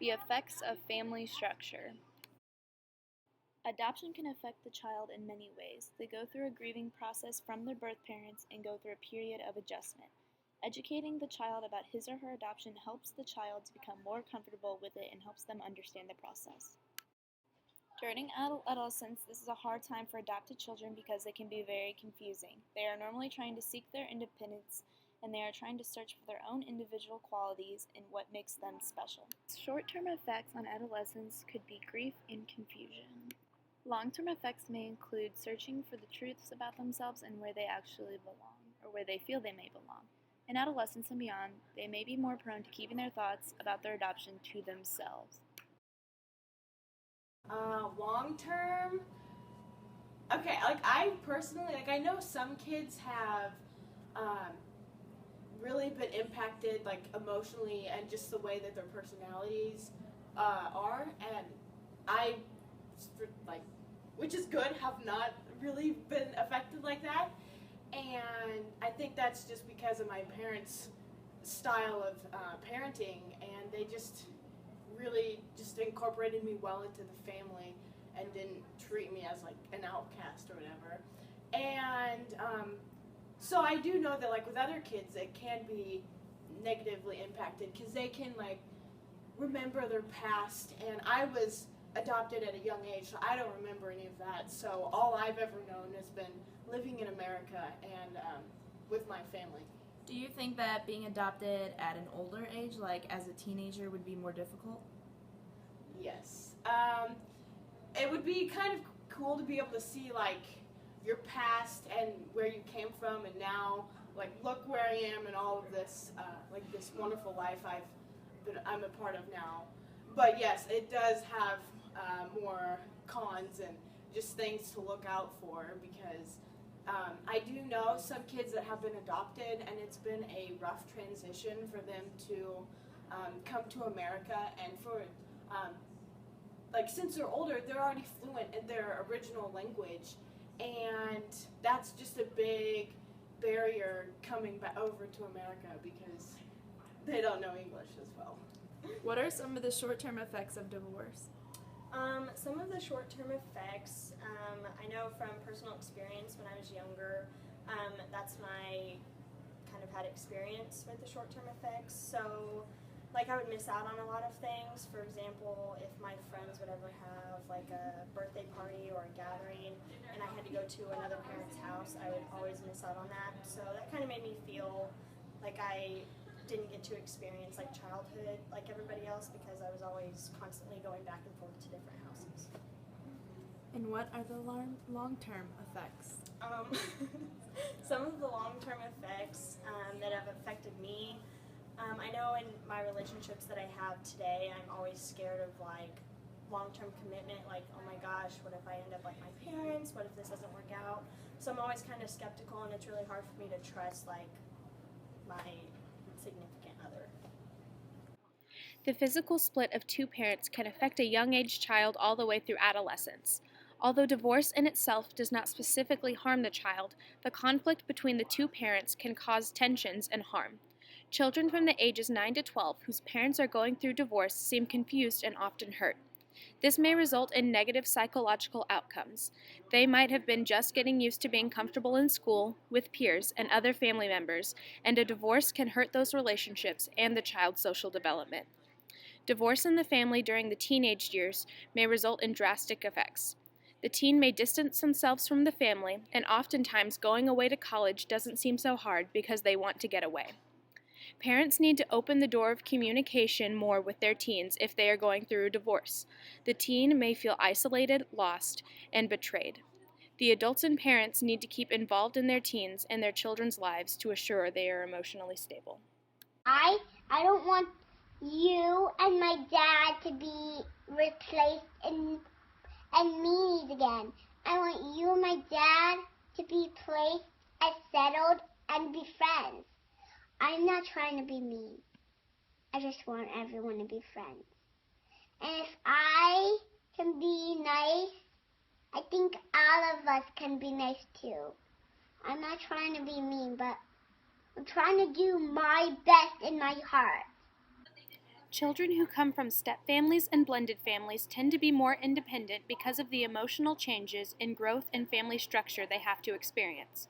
The effects of family structure. Adoption can affect the child in many ways. They go through a grieving process from their birth parents and go through a period of adjustment. Educating the child about his or her adoption helps the child to become more comfortable with it and helps them understand the process. During adolescence, this is a hard time for adopted children because they can be very confusing. They are normally trying to seek their independence, and they are trying to search for their own individual qualities and what makes them special. Short-term effects on adolescence could be grief and confusion. Long-term effects may include searching for the truths about themselves and where they actually belong, or where they feel they may belong. In adolescence and beyond, they may be more prone to keeping their thoughts about their adoption to themselves. Long term, okay, like I personally, like I know some kids have really been impacted, like emotionally and just the way that their personalities are, and I, like, which is good, have not really been affected like that, and I think that's just because of my parents' style of parenting, and they just really just incorporated me well into the family and didn't treat me as like an outcast or whatever. And so I do know that like with other kids it can be negatively impacted because they can like remember their past, and I was adopted at a young age, so I don't remember any of that. So all I've ever known has been living in America and with my family. Do you think that being adopted at an older age, like as a teenager, would be more difficult? Yes. It would be kind of cool to be able to see like your past and where you came from, and now like look where I am and all of this like this wonderful life I'm a part of now. But yes, it does have more cons and just things to look out for, because I do know some kids that have been adopted and it's been a rough transition for them to come to America, and for like since they're older, they're already fluent in their original language, and that's just a big barrier coming back over to America because they don't know English as well. What are some of the short-term effects of divorce? Some of the short-term effects, I know from personal experience when I was younger, that's my kind of had experience with the short-term effects. So, like, I would miss out on a lot of things. For example, if my friends would ever have like a birthday party or a gathering and I had to go to another parent's house, I would always miss out on that. So that kind of made me feel like I didn't get to experience like childhood like everybody else, because I was always constantly going back and forth to different houses. And what are the long-term effects? Some of the long-term effects that have affected me, I know in my relationships that I have today, I'm always scared of like long-term commitment, like, oh my gosh, what if I end up like my parents, what if this doesn't work out? So I'm always kind of skeptical, and it's really hard for me to trust like my significant other. The physical split of two parents can affect a young age child all the way through adolescence. Although divorce in itself does not specifically harm the child, the conflict between the two parents can cause tensions and harm. Children from the ages 9 to 12 whose parents are going through divorce seem confused and often hurt. This may result in negative psychological outcomes. They might have been just getting used to being comfortable in school, with peers, and other family members, and a divorce can hurt those relationships and the child's social development. Divorce in the family during the teenage years may result in drastic effects. The teen may distance themselves from the family, and oftentimes going away to college doesn't seem so hard because they want to get away. Parents need to open the door of communication more with their teens if they are going through a divorce. The teen may feel isolated, lost, and betrayed. The adults and parents need to keep involved in their teens and their children's lives to assure they are emotionally stable. I don't want you and my dad to be replaced and meanies again. I want you and my dad to be placed as settled and be friends. I'm not trying to be mean. I just want everyone to be friends. And if I can be nice, I think all of us can be nice too. I'm not trying to be mean, but I'm trying to do my best in my heart. Children who come from step families and blended families tend to be more independent because of the emotional changes in growth and family structure they have to experience.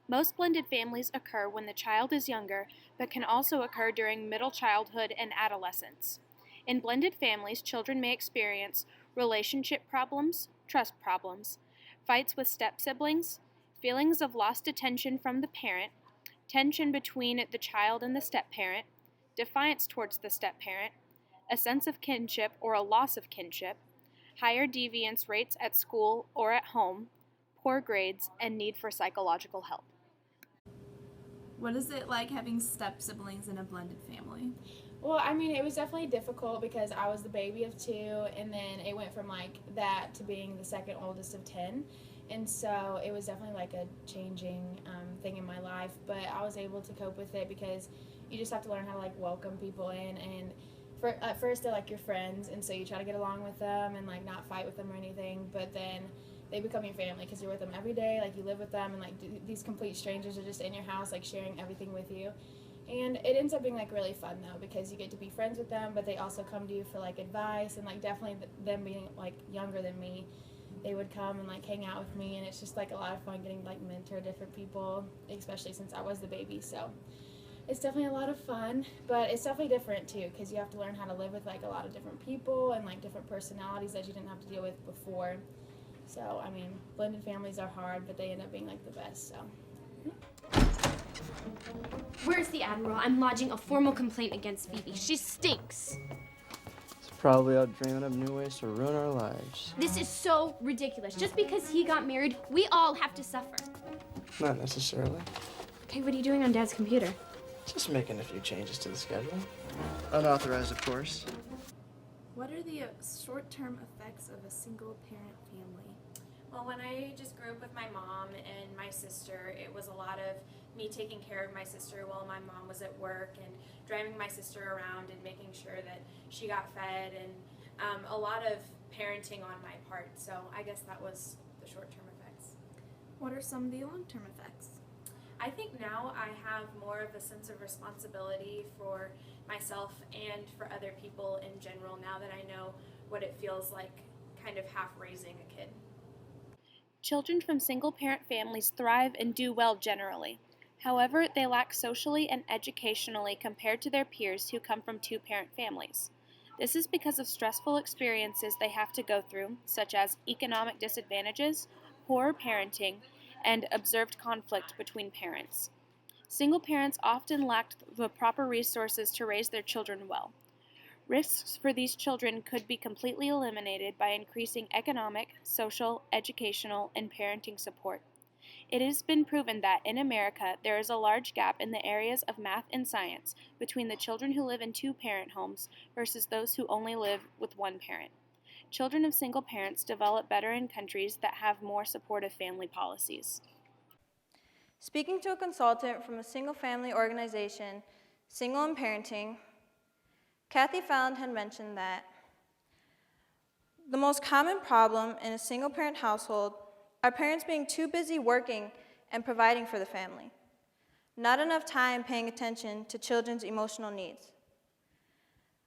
Most blended families occur when the child is younger, but can also occur during middle childhood and adolescence. In blended families, children may experience relationship problems, trust problems, fights with step siblings, feelings of lost attention from the parent, tension between the child and the step parent, defiance towards the step parent, a sense of kinship or a loss of kinship, higher deviance rates at school or at home, poor grades, and need for psychological help. What is it like having step siblings in a blended family? Well, I mean, it was definitely difficult because I was the baby of 2, and then it went from like that to being the second oldest of 10. And so it was definitely like a changing thing in my life, but I was able to cope with it because you just have to learn how to like welcome people in. And at first they're like your friends, and so you try to get along with them and like not fight with them or anything, but then they become your family because you're with them every day, like you live with them, and like these complete strangers are just in your house like sharing everything with you. And it ends up being like really fun though because you get to be friends with them, but they also come to you for like advice, and like definitely them being like younger than me, they would come and like hang out with me, and it's just like a lot of fun getting to like mentor different people, especially since I was the baby. So it's definitely a lot of fun, but it's definitely different too because you have to learn how to live with like a lot of different people and like different personalities that you didn't have to deal with before. So I mean, blended families are hard, but they end up being like the best. So. Where's the Admiral? I'm lodging a formal complaint against Phoebe. She stinks. It's probably out dreaming of new ways to ruin our lives. This is so ridiculous. Just because he got married, we all have to suffer. Not necessarily. Okay, what are you doing on Dad's computer? Just making a few changes to the schedule. Unauthorized, of course. What are the short-term effects of a single-parent family? Well, when I just grew up with my mom and my sister, it was a lot of me taking care of my sister while my mom was at work and driving my sister around and making sure that she got fed, and a lot of parenting on my part. So I guess that was the short-term effects. What are some of the long-term effects? I think now I have more of a sense of responsibility for myself and for other people in general now that I know what it feels like kind of half raising a kid. Children from single-parent families thrive and do well generally. However, they lack socially and educationally compared to their peers who come from two-parent families. This is because of stressful experiences they have to go through, such as economic disadvantages, poor parenting, and observed conflict between parents. Single parents often lack the proper resources to raise their children well. Risks for these children could be completely eliminated by increasing economic, social, educational, and parenting support. It has been proven that in America there is a large gap in the areas of math and science between the children who live in two-parent homes versus those who only live with one parent. Children of single parents develop better in countries that have more supportive family policies. Speaking to a consultant from a single-family organization, Single and Parenting, Kathy Fallon had mentioned that the most common problem in a single-parent household are parents being too busy working and providing for the family, not enough time paying attention to children's emotional needs.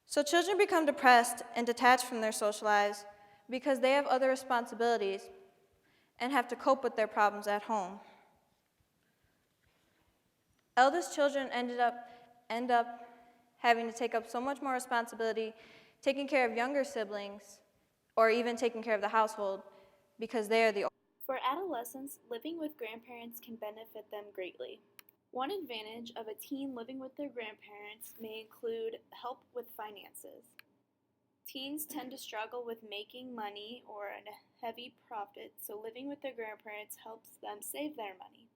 So children become depressed and detached from their social lives because they have other responsibilities and have to cope with their problems at home. Eldest children end up having to take up so much more responsibility, taking care of younger siblings, or even taking care of the household because they are the For adolescents, living with grandparents can benefit them greatly. One advantage of a teen living with their grandparents may include help with finances. Teens tend to struggle with making money or a heavy profit, so living with their grandparents helps them save their money.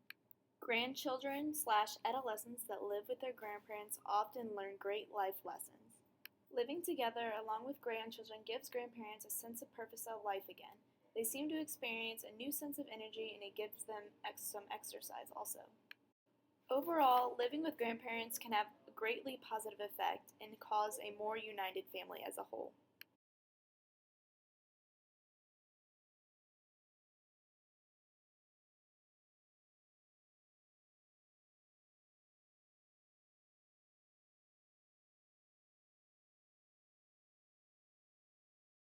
Grandchildren/adolescents that live with their grandparents often learn great life lessons. Living together along with grandchildren gives grandparents a sense of purpose of life again. They seem to experience a new sense of energy, and it gives them some exercise also. Overall, living with grandparents can have a greatly positive effect and cause a more united family as a whole.